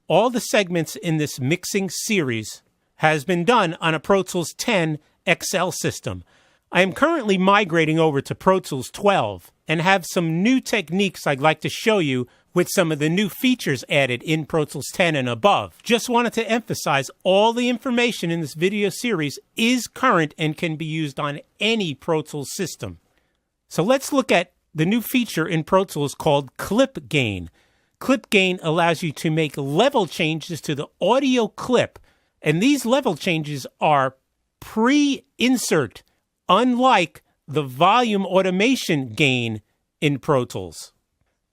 All the segments in this mixing series has been done on a Pro Tools 10 XL system. I am currently migrating over to Pro Tools 12 and have some new techniques I'd like to show you with some of the new features added in Pro Tools 10 and above. Just wanted to emphasize all the information in this video series is current and can be used on any Pro Tools system. So let's look at the new feature in Pro Tools called Clip Gain. Clip Gain allows you to make level changes to the audio clip, and these level changes are pre-insert, unlike the volume automation gain in Pro Tools.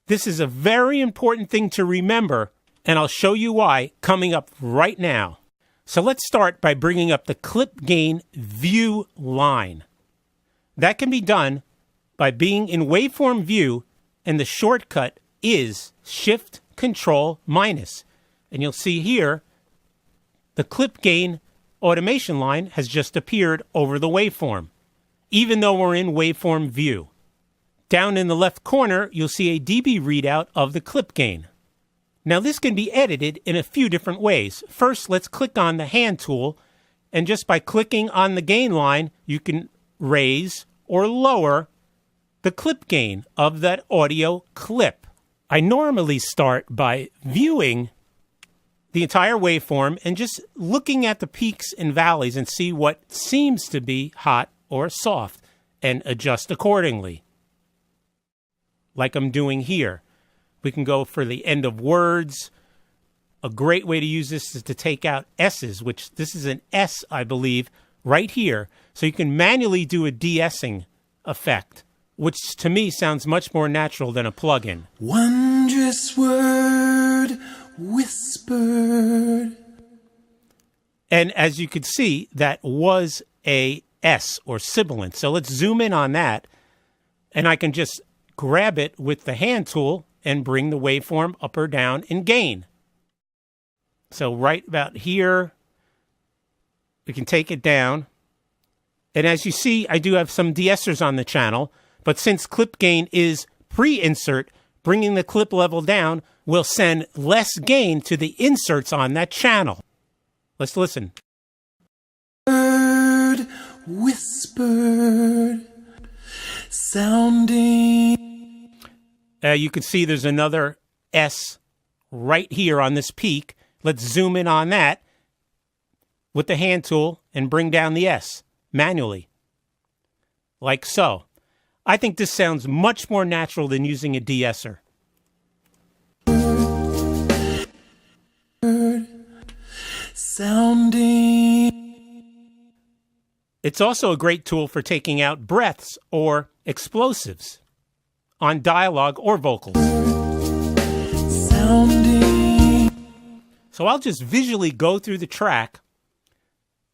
This is a very important thing to remember, and I'll show you why coming up right now. So let's start by bringing up the Clip Gain view line. That can be done by being in waveform view, and the shortcut is Shift Control minus. And you'll see here, the Clip Gain automation line has just appeared over the waveform, even though we're in waveform view. Down in the left corner, you'll see a dB readout of the clip gain. Now this can be edited in a few different ways. First, let's click on the hand tool, and just by clicking on the gain line, you can raise or lower the clip gain of that audio clip. I normally start by viewing the entire waveform and just looking at the peaks and valleys and see what seems to be hot or soft and adjust accordingly. Like I'm doing here. We can go for the end of words. A great way to use this is to take out S's, which this is an S, I believe, right here. So you can manually do a de-essing effect, which to me sounds much more natural than a plugin. Wondrous word whispered. And as you could see, that was a S or sibilant. So let's zoom in on that, and I can just grab it with the hand tool and bring the waveform up or down in gain. So right about here, we can take it down. And as you see, I do have some de-essers on the channel, but since clip gain is pre-insert, bringing the clip level down will send less gain to the inserts on that channel. Let's listen. Word whispered, sounding. You can see there's another S right here on this peak. Let's zoom in on that with the hand tool and bring down the S manually, like so. I think this sounds much more natural than using a de-esser. Sounding. It's also a great tool for taking out breaths or explosives on dialogue or vocals. Sounding. So I'll just visually go through the track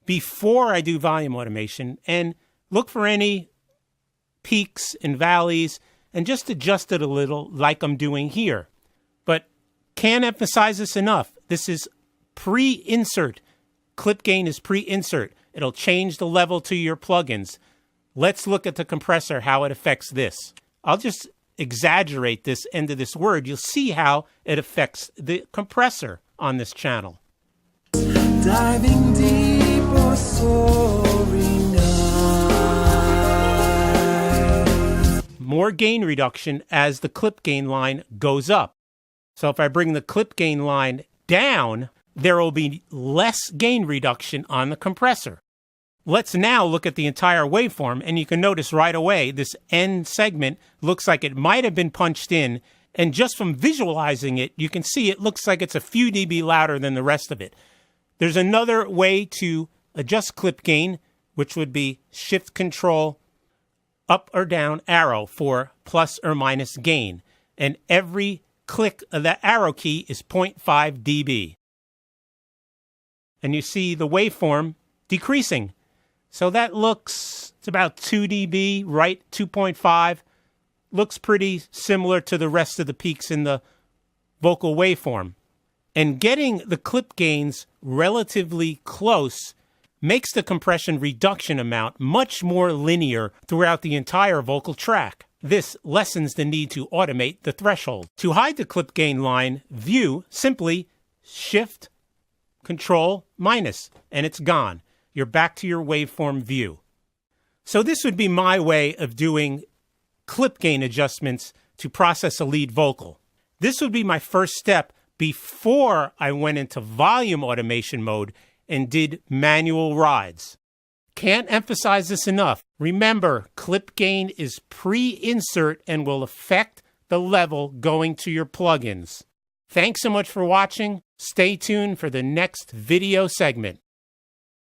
before I do volume automation and look for any peaks and valleys and just adjust it a little like I'm doing here. But can't emphasize this enough. This is pre-insert. Clip gain is pre-insert. It'll change the level to your plugins. Let's look at the compressor, how it affects this. I'll just exaggerate this end of this word. You'll see how it affects the compressor on this channel. Diving deep or soaring high. More gain reduction as the clip gain line goes up. So if I bring the clip gain line down, there will be less gain reduction on the compressor. Let's now look at the entire waveform, and you can notice right away this end segment looks like it might have been punched in, and just from visualizing it, you can see it looks like it's a few dB louder than the rest of it. There's another way to adjust clip gain, which would be Shift Control up or down arrow for plus or minus gain, and every click of that arrow key is 0.5 dB. And you see the waveform decreasing. So that looks, it's about 2 dB, right? 2.5. Looks pretty similar to the rest of the peaks in the vocal waveform. And getting the clip gains relatively close makes the compression reduction amount much more linear throughout the entire vocal track. This lessens the need to automate the threshold. To hide the clip gain line, view, simply Shift, Control, minus, and it's gone. You're back to your waveform view. So this would be my way of doing clip gain adjustments to process a lead vocal. This would be my first step before I went into volume automation mode and did manual rides. Can't emphasize this enough. Remember, clip gain is pre-insert and will affect the level going to your plugins. Thanks so much for watching. Stay tuned for the next video segment.